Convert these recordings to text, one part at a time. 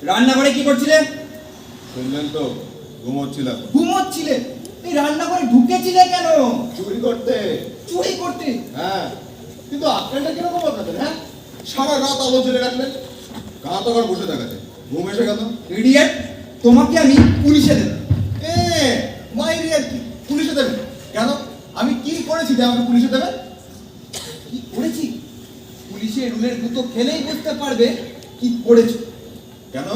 রান্নাঘরে কি করছিলে? শুনলেন তো, ঘুমোচ্ছিলাম। ঘুমোচ্ছিলে? এই রান্নাঘরে ঢুকেছিলে কেন? চুরি করতে। চুরি করতে? হ্যাঁ, কিন্তু আপনারটা কিরকম আপনাদের? হ্যাঁ, সারা রাত আলো জ্বেলে রাখলেন, গা তো আবার বসে থাকাতে ঘুম এসে গেল। ইডিয়েট, তোমাকে আমি পুলিশে দেব। মাইরি আর কি পুলিশে দেবেন? কেন? আমি কি করেছি যে আমাকে পুলিশে দেবেন? কি করেছি? পুলিশের রুলের গুতো খেলেই বুঝতে পারবে কি করেছো। কেন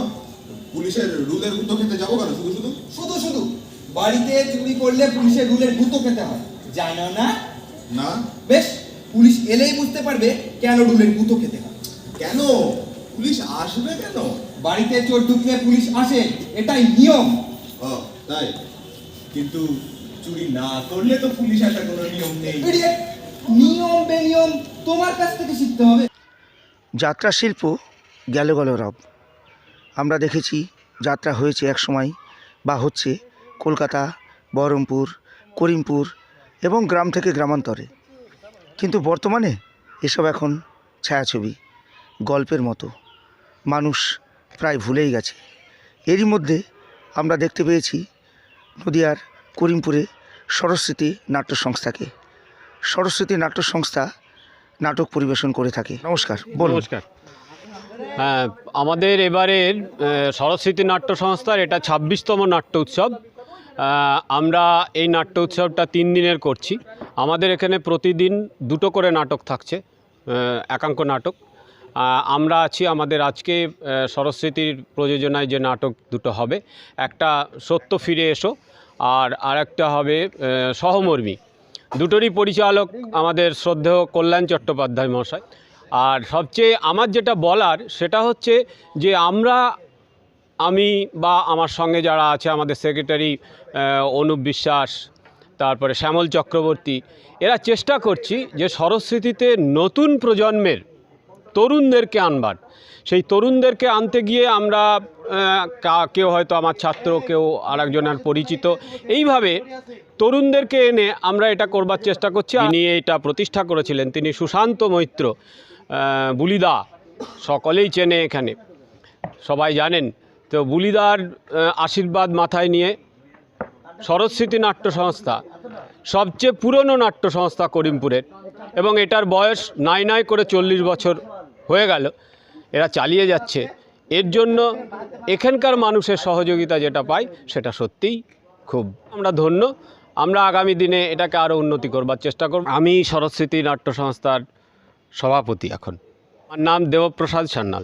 পুলিশের রুলের গুতো খেতে যাবো কেন? শুধু শুধু শুধু শুধু বাড়িতে চুরি করলে পুলিশের রুলের গুতো খেতে হয়, জানো না? না। বেশ, পুলিশ এলেই বুঝতে পারবে কেন রুলের গুতো খেতে হয়। কেন পুলিশ আসবে কেন? বাড়িতে চোর ঢুকলে পুলিশ আসে, এটাই নিয়ম। ও তাই? কিন্তু চুরি না করলে তো পুলিশ আসার কোনো নিয়ম নেই। ইডিয়েট, নিয়ম বেনিয়ম তোমার কাছ থেকে শিখতে হবে। যাত্রা শিল্প গেল গেল রব। আমরা দেখেছি যাত্রা হয়েছে এক সময় বা হচ্ছে কলকাতা, বহরমপুর, করিমপুর এবং গ্রাম থেকে গ্রামান্তরে, কিন্তু বর্তমানে এসব এখন ছায়াছবি, গল্পের মতো। মানুষ প্রায় ভুলেই গেছে। এরই মধ্যে আমরা দেখতে পেয়েছি নদিয়ার করিমপুরে সরস্বতী নাট্য সংস্থাকে। সরস্বতী নাট্য সংস্থা নাটক পরিবেশন করে থাকে। নমস্কার, বলুন। নমস্কার। হ্যাঁ, আমাদের এবারের সরস্বতী নাট্য সংস্থার এটা ২৬তম নাট্য উৎসব। আমরা এই নাট্য উৎসবটা ৩ দিনের করছি। আমাদের এখানে প্রতিদিন 2টো করে নাটক থাকছে, একাঙ্ক নাটক। আমরা আছি, আমাদের আজকে সরস্বতীর প্রযোজনায় যে নাটক দুটো হবে, একটা সত্য ফিরে এসো আর আরেকটা হবে সহমর্মী। দুটোরই পরিচালক আমাদের শ্রদ্ধেয় কল্যাণ চট্টোপাধ্যায় মহাশয়। আর সবচেয়ে আমার যেটা বলার সেটা হচ্ছে যে আমি বা আমার সঙ্গে যারা আছে, আমাদের সেক্রেটারি অনুপ বিশ্বাস, তারপরে শ্যামল চক্রবর্তী, এরা চেষ্টা করছি যে সরস্বতীতে নতুন প্রজন্মের তরুণদেরকে আনবার। সেই তরুণদেরকে আনতে গিয়ে আমরা কেউ হয়তো আমার ছাত্র, কেউ আরেকজনের পরিচিত, এইভাবে তরুণদেরকে এনে আমরা এটা করবার চেষ্টা করছি। যিনি এটা প্রতিষ্ঠা করেছিলেন তিনি সুশান্ত মৈত্র, বুলিদা, সকলেই চেনে, এখানে সবাই জানেন। তো বুলিদার আশীর্বাদ মাথায় নিয়ে সরস্বতী নাট্য সংস্থা সবচেয়ে পুরনো নাট্য সংস্থা করিমপুরের, এবং এটার বয়স নাই করে 40 বছর হয়ে গেল, এরা চালিয়ে যাচ্ছে। এর জন্য এখানকার মানুষের সহযোগিতা যেটা পাই সেটা সত্যিই খুব আমরা ধন্য। আমরা আগামী দিনে এটাকে আরও উন্নতি করবার চেষ্টা করব। আমি সরস্বতী নাট্য সংস্থার সভাপতি এখন। আমার নাম দেবপ্রসাদ সান্যাল।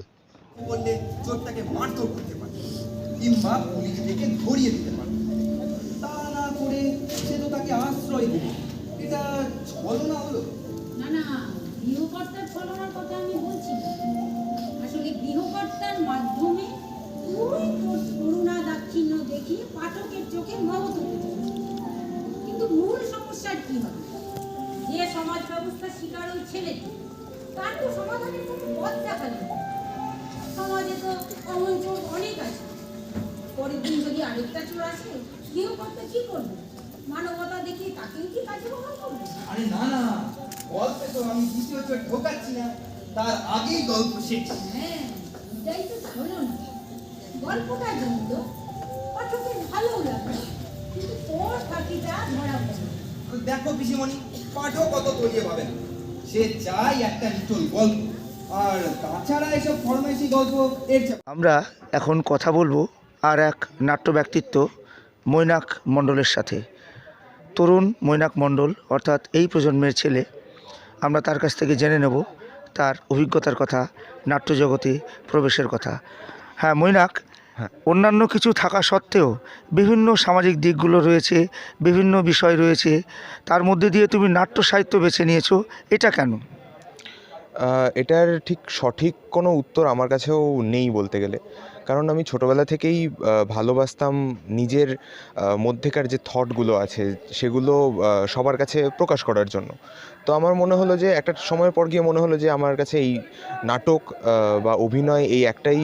বললে চোরটাকে মারধর করতে পারে কিংবা পুলিশ থেকে ধরিয়ে দিতে পারে, তা না করে সে তো তাকে আশ্রয় দেবে। এটা ছলনা হলো। না না, গৃহকর্তার ছলনার কথা আমি বলছি না। আসলে গৃহকর্তার মাধ্যমে তুই তোর করুণা দাক্ষিণ্য দেখিয়ে পাঠকের চোখে মহ তুলতে চাস। কিন্তু মূল সমস্যার কি হবে? যে সমাজ ব্যবস্থার শিকার ওই ছেলেটি, তার তো সমাধানের কোনো পথ দেখা নেই। সমাজে তো অমন চোর অনেক আছে। পরের দিন যদি আরেকটা চোর আসে, গৃহকর্তা কি করবে? মানবতা দেখিয়ে তাকেও কি কাজে বহাল করবে? আরে না না, গল্পে তো আমি দ্বিতীয় চোর ঢোকাচ্ছি না, তার আগেই গল্প শেষ। হ্যাঁ, এটাই তো হলো না। গল্পটা জমিল, পাঠকের ভালো লাগলো, কিন্তু তোর ফাঁকিটা ধরা পড়ল। দেখো পিসিমণি, পাঠক কত তলিয়ে পাবে না, সে চাই একটা লিটল গল্প। আর তাছাড়া এসব ফরমাইশি গল্প এর আমরা এখন কথা বলবো আর এক নাট্য ব্যক্তিত্ব মৈনাক মণ্ডলের সাথে। তরুণ মৈনাক মণ্ডল, অর্থাৎ এই প্রজন্মের ছেলে। আমরা তার কাছ থেকে জেনে নেব তার অভিজ্ঞতার কথা, নাট্য জগতে প্রবেশের কথা। হ্যাঁ মৈনাক, অন্যান্য কিছু থাকা সত্ত্বেও বিভিন্ন সামাজিক দিকগুলো রয়েছে, বিভিন্ন বিষয় রয়েছে, তার মধ্যে দিয়ে তুমি নাট্য সাহিত্য বেছে নিয়েছো, এটা কেন? এটার ঠিক সঠিক কোনো উত্তর আমার কাছেও নেই বলতে গেলে, কারণ আমি ছোটোবেলা থেকেই ভালোবাসতাম নিজের মধ্যেকার যে থটগুলো আছে সেগুলো সবার কাছে প্রকাশ করার জন্য। তো আমার মনে হলো যে একটা সময়ের পর গিয়ে মনে হলো যে আমার কাছে এই নাটক বা অভিনয় এই একটাই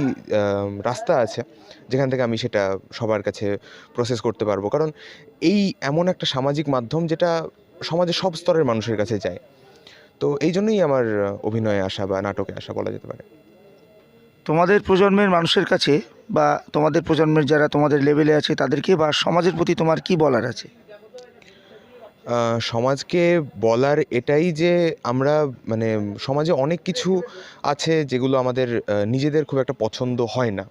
রাস্তা আছে যেখান থেকে আমি সেটা সবার কাছে প্রসেস করতে পারবো। কারণ এই এমন একটা সামাজিক মাধ্যম যেটা সমাজের সব স্তরের মানুষের কাছে যায়। তো এই জন্যই আমার অভিনয়ে আসা বা নাটকে আসা বলা যেতে পারে। তোমাদের প্রজন্মের মানুষের কাছে বা তোমাদের প্রজন্মের যারা তোমাদের লেভেলে আছে তাদেরকে, বা সমাজের প্রতি তোমার কি বলার আছে? সমাজকে বলার এটাই যে আমরা মানে সমাজে অনেক কিছু আছে যেগুলো আমাদের নিজেদের খুব একটা পছন্দ হয় না,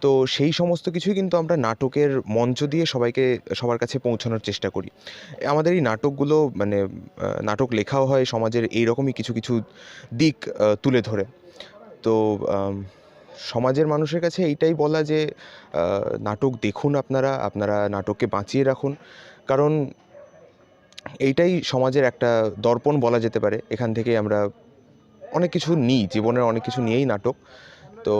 তো সেই সমস্ত কিছুই কিন্তু আমরা নাটকের মঞ্চ দিয়ে সবার কাছে পৌঁছানোর চেষ্টা করি। আমাদের এই নাটকগুলো মানে নাটক লেখাও হয় সমাজের এইরকমই কিছু কিছু দিক তুলে ধরে। তো সমাজের মানুষের কাছে এইটাই বলা যে নাটক দেখুন, আপনারা নাটককে বাঁচিয়ে রাখুন, কারণ এইটাই সমাজের একটা দর্পণ বলা যেতে পারে। এখান থেকেই আমরা অনেক কিছু নিই, জীবনের অনেক কিছু নিয়েই নাটক। তো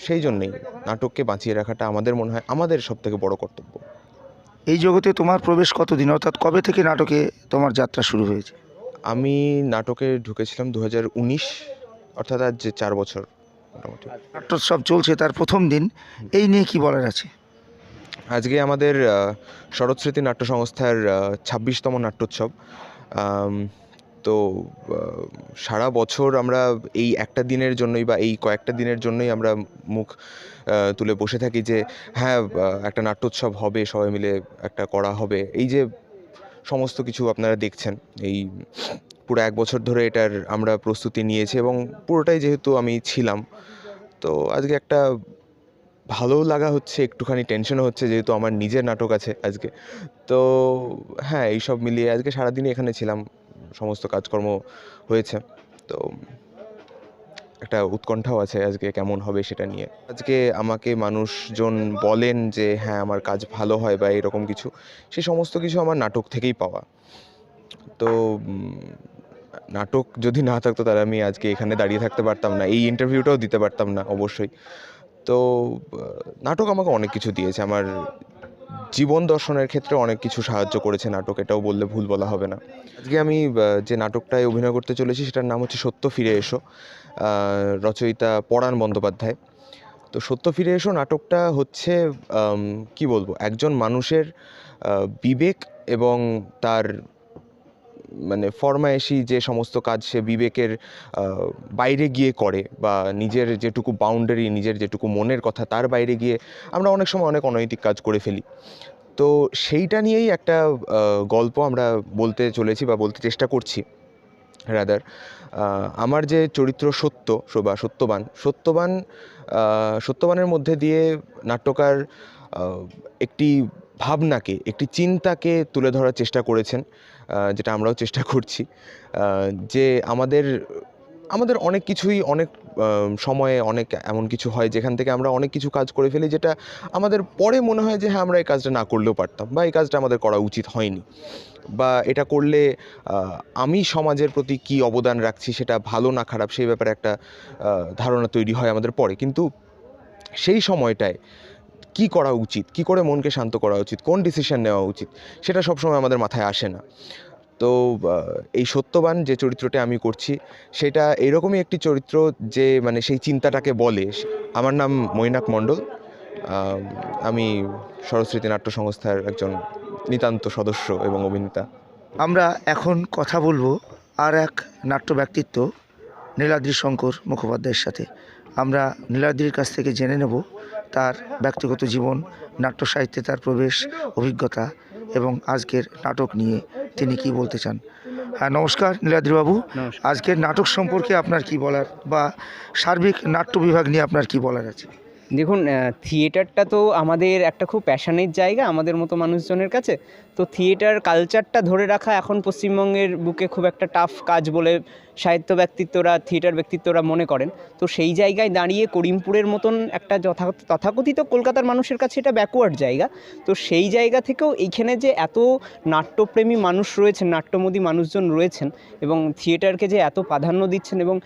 সেই জন্যেই নাটককে বাঁচিয়ে রাখাটা আমাদের মনে হয় আমাদের সবথেকে বড় কর্তব্য। এই জগতে তোমার প্রবেশ কতদিন, অর্থাৎ কবে থেকে নাটকে তোমার যাত্রা শুরু হয়েছে? আমি নাটকে ঢুকেছিলাম 2019, অর্থাৎ আজ 4 বছর মোটামুটি। নাট্যোৎসব চলছে তার প্রথম দিন, এই নিয়ে কি বলার আছে? আজকে আমাদের শরৎস্মৃতি নাট্য সংস্থার 26তম নাট্যোৎসব। তো সারা বছর আমরা এই একটা দিনের জন্যই বা এই কয়েকটা দিনের জন্যই আমরা মুখ তুলে বসে থাকি যে হ্যাঁ, একটা নাট্যোৎসব হবে, সবাই মিলে একটা করা হবে। এই যে সমস্ত কিছু আপনারা দেখছেন, এই পুরো 1 বছর ধরে এটার আমরা প্রস্তুতি নিয়েছি এবং পুরোটাই যেহেতু আমি ছিলাম, তো আজকে একটা ভালোও লাগা হচ্ছে, একটুখানি টেনশনও হচ্ছে যেহেতু আমার নিজের নাটক আছে আজকে। তো হ্যাঁ, এইসব মিলিয়ে আজকে সারাদিনই এখানে ছিলাম, সমস্ত কাজকর্ম হয়েছে। তো একটা উৎকণ্ঠাও আছে আজকে কেমন হবে সেটা নিয়ে। আজকে আমাকে মানুষজন বলেন যে হ্যাঁ, আমার কাজ ভালো হয় বা এরকম কিছু, সেই সমস্ত কিছু আমার নাটক থেকেই পাওয়া। তো নাটক যদি না থাকতো তাহলে আমি আজকে এখানে দাঁড়িয়ে থাকতে পারতাম না, এই ইন্টারভিউটাও দিতে পারতাম না অবশ্যই। তো নাটক আমাকে অনেক কিছু দিয়েছে, আমার জীবন দর্শনের ক্ষেত্রে অনেক কিছু সাহায্য করেছে নাটক, এটাও বললে ভুল বলা হবে না। আজকে আমি যে নাটকটায় অভিনয় করতে চলেছি সেটার নাম হচ্ছে সত্য ফিরে এসো, রচয়িতা পরাণ বন্দ্যোপাধ্যায়। তো সত্য ফিরে এসো নাটকটা হচ্ছে কি বলবো, একজন মানুষের বিবেক এবং তার মানে ফরমায়েশি যে সমস্ত কাজ সে বিবেকের বাইরে গিয়ে করে, বা নিজের যেটুকু বাউন্ডারি, নিজের যেটুকু মনের কথা তার বাইরে গিয়ে আমরা অনেক সময় অনেক অনৈতিক কাজ করে ফেলি। তো সেইটা নিয়েই একটা গল্প আমরা বলতে চলেছি বা বলতে চেষ্টা করছি। রাদার আমার যে চরিত্র সত্যবানের মধ্যে দিয়ে নাট্যকার একটি ভাবনাকে, একটি চিন্তাকে তুলে ধরার চেষ্টা করেছেন, যেটা আমরাও চেষ্টা করছি। যে আমাদের অনেক কিছুই অনেক সময়ে অনেক এমন কিছু হয় যেখান থেকে আমরা অনেক কিছু কাজ করে ফেলি যেটা আমাদের পরে মনে হয় যে হ্যাঁ, আমরা এই কাজটা না করলেও পারতাম, বা এই কাজটা আমাদের করা উচিত হয়নি, বা এটা করলে আমি সমাজের প্রতি কী অবদান রাখছি সেটা ভালো না খারাপ সেই ব্যাপারে একটা ধারণা তৈরি হয় আমাদের পরে। কিন্তু সেই সময়টায় কী করা উচিত, কী করে মনকে শান্ত করা উচিত, কোন ডিসিশন নেওয়া উচিত, সেটা সবসময় আমাদের মাথায় আসে না। তো এই সত্যবান যে চরিত্রটা আমি করছি সেটা এরকমই একটি চরিত্র যে মানে সেই চিন্তাটাকে বলে। আমার নাম মৈনাক মণ্ডল, আমি শরৎস্মৃতি নাট্য সংস্থার একজন নিতান্ত সদস্য এবং অভিনেতা। আমরা এখন কথা বলবো আর এক নাট্য ব্যক্তিত্ব নীলাদ্রি শঙ্কর মুখোপাধ্যায়ের সাথে। আমরা নীলাদ্রির কাছ থেকে জেনে নেব তার ব্যক্তিগত জীবন, নাট্য সাহিত্যে তার প্রবেশ, অভিজ্ঞতা এবং আজকের নাটক নিয়ে তিনি কি বলতে চান। হ্যাঁ, নমস্কার নীলাদ্রিবাবু। আজকের নাটক সম্পর্কে আপনার কি বলার, বা সার্বিক নাট্য বিভাগ নিয়ে আপনার কি বলার আছে? দেখুন, থিয়েটারটা তো আমাদের একটা খুব প্যাশনের জায়গা আমাদের মতো মানুষজনের কাছে। তো থিয়েটার কালচারটা ধরে রাখা এখন পশ্চিমবঙ্গের বুকে খুব একটা টাফ কাজ বলে সাহিত্য ব্যক্তিত্বরা, থিয়েটার ব্যক্তিত্বরা মনে করেন। তো সেই জায়গায় দাঁড়িয়ে করিমপুরের মতন একটা তথাকথিত কলকাতার মানুষের কাছে এটা ব্যাকওয়ার্ড জায়গা। তো সেই জায়গা থেকেও এইখানে যে এত নাট্যপ্রেমী মানুষ রয়েছেন, নাট্যমোদী মানুষজন রয়েছেন, এবং থিয়েটারকে যে এত প্রাধান্য দিচ্ছেন, এবং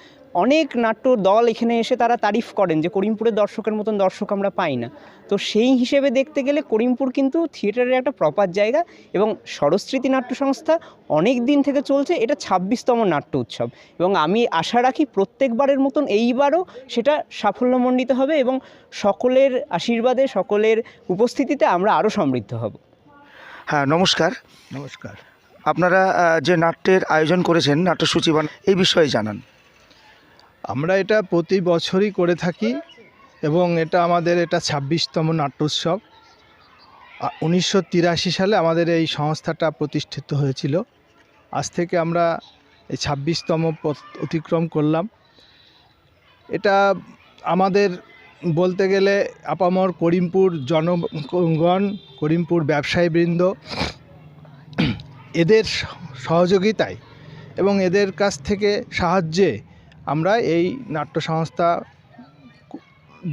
অনেক নাট্য দল এখানে এসে তারা তারিফ করেন যে করিমপুরের দর্শকের মতন দর্শক আমরা পাই না। তো সেই হিসেবে দেখতে গেলে করিমপুর কিন্তু থিয়েটারের একটা প্রপার জায়গা, এবং শরৎস্মৃতি নাট্য সংস্থা অনেক দিন থেকে চলছে, এটা 26তম নাট্য উৎসব, এবং আমি আশা রাখি প্রত্যেকবারের মতন এইবারও সেটা সাফল্যমণ্ডিত হবে, এবং সকলের আশীর্বাদে, সকলের উপস্থিতিতে আমরা আরও সমৃদ্ধ হব। হ্যাঁ, নমস্কার। নমস্কার। আপনারা যে নাট্যের আয়োজন করেছেন, নাট্যসূচি এই বিষয়ে জানান। আমরা এটা প্রতি বছরই করে থাকি। এবং এটা 26তম নাট্যোৎসব। 1983 সালে আমাদের এই সংস্থাটা প্রতিষ্ঠিত হয়েছিল। আজ থেকে আমরা এই 26তম পথ অতিক্রম করলাম। এটা আমাদের বলতে গেলে আপামর করিমপুর জনগণ, করিমপুর ব্যবসায়ীবৃন্দ, এদের সহযোগিতায় এবং এদের কাছ থেকে সাহায্যে আমরা এই নাট্য সংস্থা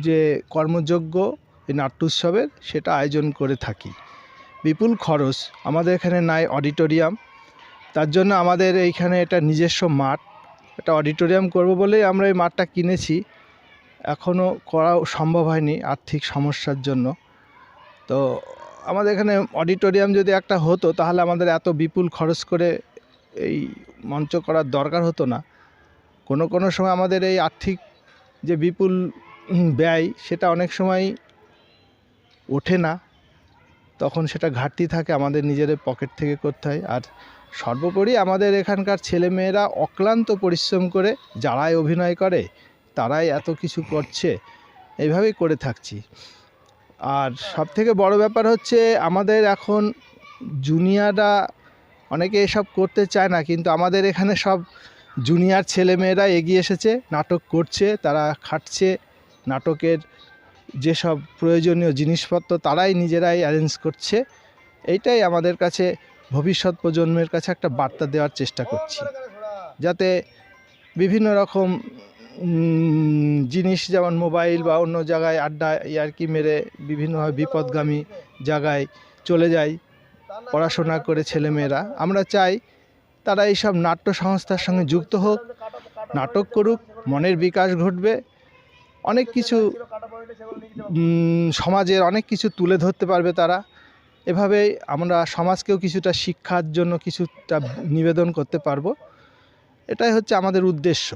যে কর্মযোগ্য এই নাট্যোৎসবের সেটা আয়োজন করে থাকি। বিপুল খরচ, আমাদের এখানে নাই অডিটোরিয়াম, তার জন্য আমাদের এইখানে এটা নিজস্ব মাঠ, এটা অডিটোরিয়াম করব বলেই আমরা এই মাঠটা কিনেছি। এখনও করা সম্ভব হয়নি আর্থিক সমস্যার জন্য। তো আমাদের এখানে অডিটোরিয়াম যদি একটা হতো তাহলে আমাদের এত বিপুল খরচ করে এই মঞ্চ করার দরকার হতো না। কোনো সময় আমাদের এই আর্থিক যে বিপুল ব্যয় সেটা অনেক সময় ওঠে না, তখন সেটা ঘাটতি থাকে, আমাদের নিজেদের পকেট থেকে করতে হয়। আর সর্বোপরি আমাদের এখানকার ছেলেমেয়েরা অক্লান্ত পরিশ্রম করে, যারাই অভিনয় করে তারাই এত কিছু করছে, এইভাবেই করে থাকছি। আর সবথেকে বড় ব্যাপার হচ্ছে আমাদের এখন জুনিয়ররা অনেকে এসব করতে চায় না, কিন্তু আমাদের এখানে সব জুনিয়র ছেলেমেয়েরা এগিয়ে এসেছে, নাটক করছে, তারা খাটছে। নাটকের যেসব প্রয়োজনীয় জিনিসপত্র তারাই নিজেরাই অ্যারেঞ্জ করছে। এইটাই আমাদের কাছে ভবিষ্যৎ প্রজন্মের কাছে একটা বার্তা দেওয়ার চেষ্টা করছি, যাতে বিভিন্ন রকম জিনিস যেমন মোবাইল বা অন্য জায়গায় আড্ডা ইয়ার্কি মেরে বিভিন্নভাবে বিপদগামী জায়গায় চলে যায় পড়াশোনা করে ছেলেমেয়েরা। আমরা চাই তারা এইসব নাট্য সংস্থার সঙ্গে যুক্ত হোক, নাটক করুক, মনের বিকাশ ঘটবে, অনেক কিছু সমাজের অনেক কিছু তুলে ধরতে পারবে তারা। এভাবেই আমরা সমাজকেও কিছুটা শিক্ষার জন্য কিছুটা নিবেদন করতে পারবো। এটাই হচ্ছে আমাদের উদ্দেশ্য।